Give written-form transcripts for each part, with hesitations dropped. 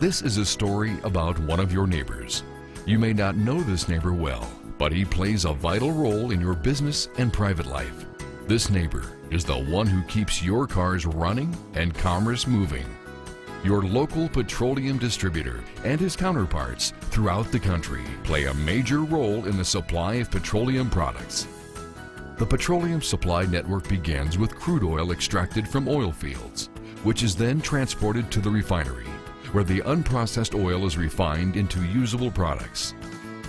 This is a story about one of your neighbors. You may not know this neighbor well, but he plays a vital role in your business and private life. This neighbor is the one who keeps your cars running and commerce moving. Your local petroleum distributor and his counterparts throughout the country play a major role in the supply of petroleum products. The petroleum supply network begins with crude oil extracted from oil fields, which is then transported to the refinery, where the unprocessed oil is refined into usable products.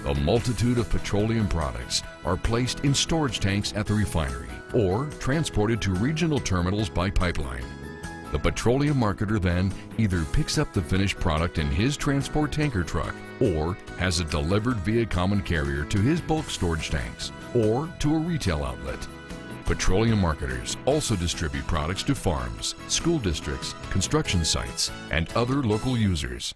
A multitude of petroleum products are placed in storage tanks at the refinery or transported to regional terminals by pipeline. The petroleum marketer then either picks up the finished product in his transport tanker truck or has it delivered via common carrier to his bulk storage tanks or to a retail outlet. Petroleum marketers also distribute products to farms, school districts, construction sites, and other local users.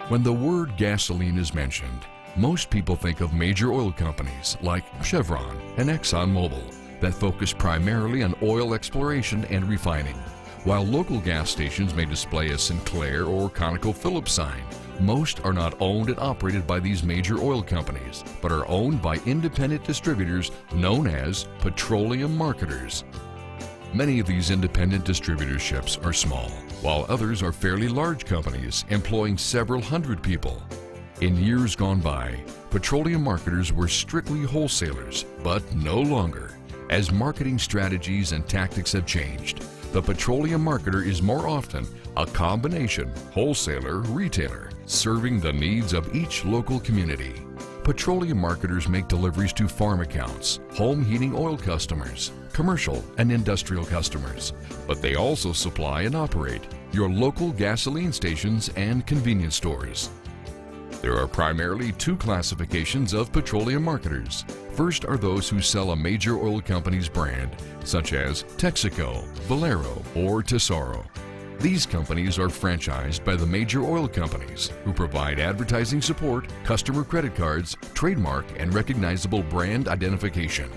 When the word gasoline is mentioned, most people think of major oil companies like Chevron and ExxonMobil that focus primarily on oil exploration and refining. While local gas stations may display a Sinclair or ConocoPhillips sign, most are not owned and operated by these major oil companies, but are owned by independent distributors known as petroleum marketers. Many of these independent distributorships are small, while others are fairly large companies employing several hundred people. In years gone by, petroleum marketers were strictly wholesalers, but no longer. As marketing strategies and tactics have changed, the petroleum marketer is more often a combination wholesaler-retailer, serving the needs of each local community. Petroleum marketers make deliveries to farm accounts, home heating oil customers, commercial and industrial customers, but they also supply and operate your local gasoline stations and convenience stores. There are primarily two classifications of petroleum marketers. First are those who sell a major oil company's brand, such as Texaco, Valero, or Tesoro. These companies are franchised by the major oil companies who provide advertising support, customer credit cards, trademark, and recognizable brand identification.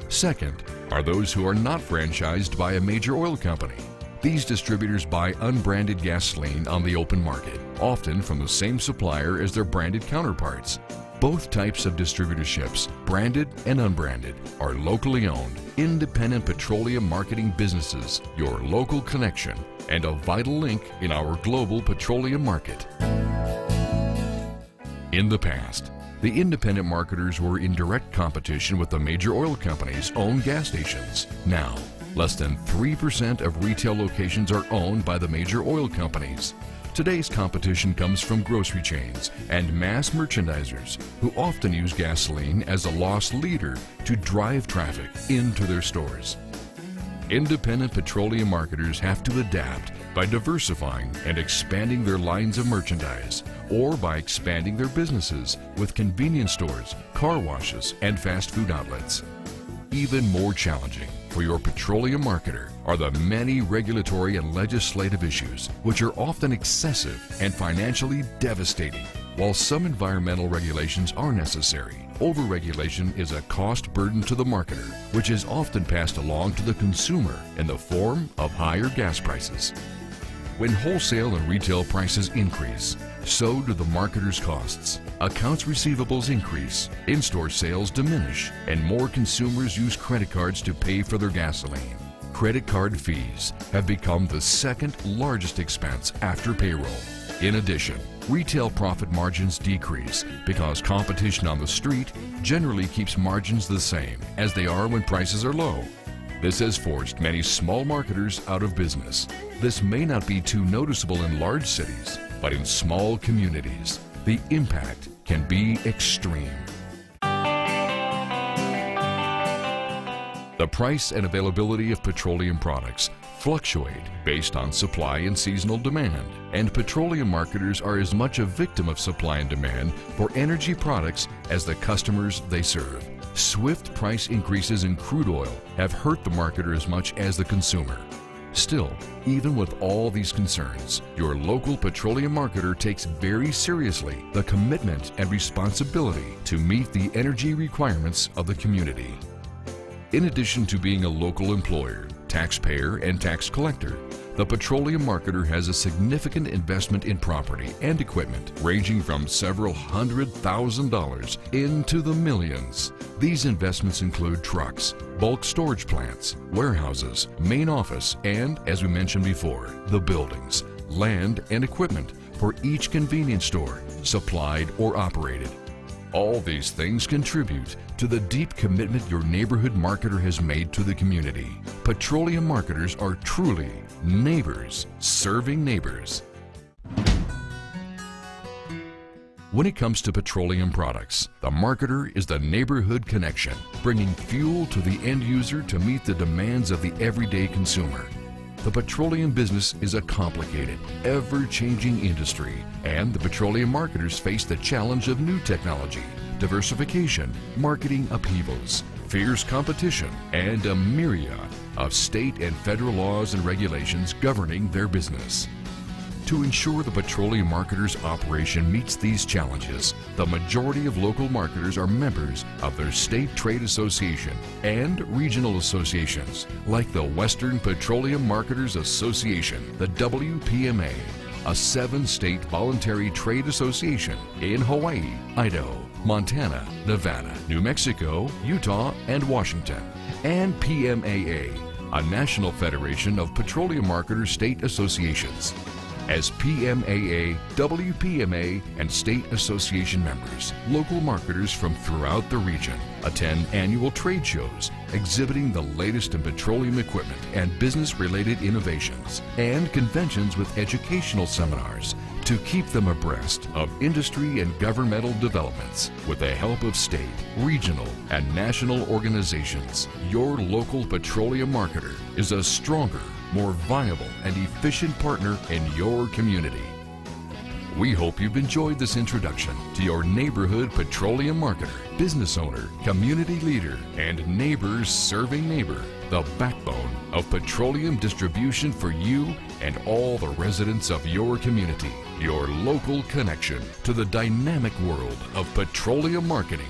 Second are those who are not franchised by a major oil company. These distributors buy unbranded gasoline on the open market, often from the same supplier as their branded counterparts. Both types of distributorships, branded and unbranded, are locally owned, independent petroleum marketing businesses, your local connection, and a vital link in our global petroleum market. In the past, the independent marketers were in direct competition with the major oil companies' own gas stations. Now, less than 3% of retail locations are owned by the major oil companies. Today's competition comes from grocery chains and mass merchandisers who often use gasoline as a loss leader to drive traffic into their stores. Independent petroleum marketers have to adapt by diversifying and expanding their lines of merchandise, or by expanding their businesses with convenience stores, car washes, and fast food outlets. Even more challenging for your petroleum marketer are the many regulatory and legislative issues, which are often excessive and financially devastating. While some environmental regulations are necessary, overregulation is a cost burden to the marketer, which is often passed along to the consumer in the form of higher gas prices. When wholesale and retail prices increase, so do the marketer's costs. Accounts receivables increase, in-store sales diminish, and more consumers use credit cards to pay for their gasoline. Credit card fees have become the second largest expense after payroll. In addition, retail profit margins decrease because competition on the street generally keeps margins the same as they are when prices are low. This has forced many small marketers out of business. This may not be too noticeable in large cities, but in small communities, the impact can be extreme. The price and availability of petroleum products fluctuate based on supply and seasonal demand, and petroleum marketers are as much a victim of supply and demand for energy products as the customers they serve. Swift price increases in crude oil have hurt the marketer as much as the consumer. Still, even with all these concerns, your local petroleum marketer takes very seriously the commitment and responsibility to meet the energy requirements of the community. In addition to being a local employer, taxpayer and tax collector, the petroleum marketer has a significant investment in property and equipment ranging from several $100,000 into the millions. These investments include trucks, bulk storage plants, warehouses, main office, and, as we mentioned before, the buildings, land, and equipment for each convenience store, supplied or operated. All these things contribute to the deep commitment your neighborhood marketer has made to the community. Petroleum marketers are truly neighbors serving neighbors. When it comes to petroleum products, the marketer is the neighborhood connection, bringing fuel to the end user to meet the demands of the everyday consumer. The petroleum business is a complicated, ever-changing industry, and the petroleum marketers face the challenge of new technology, diversification, marketing upheavals, fierce competition, and a myriad of state and federal laws and regulations governing their business. To ensure the petroleum marketer's operation meets these challenges, the majority of local marketers are members of their state trade association and regional associations, like the Western Petroleum Marketers Association, the WPMA, a 7-state voluntary trade association in Hawaii, Idaho, Montana, Nevada, New Mexico, Utah, and Washington, and PMAA, a national federation of petroleum marketers state associations. As PMAA, WPMA, and state association members, local marketers from throughout the region attend annual trade shows exhibiting the latest in petroleum equipment and business-related innovations, and conventions with educational seminars to keep them abreast of industry and governmental developments. With the help of state, regional, and national organizations, your local petroleum marketer is a stronger, more viable and efficient partner in your community. We hope you've enjoyed this introduction to your neighborhood petroleum marketer, business owner, community leader, and neighbors serving neighbor, the backbone of petroleum distribution for you and all the residents of your community, your local connection to the dynamic world of petroleum marketing.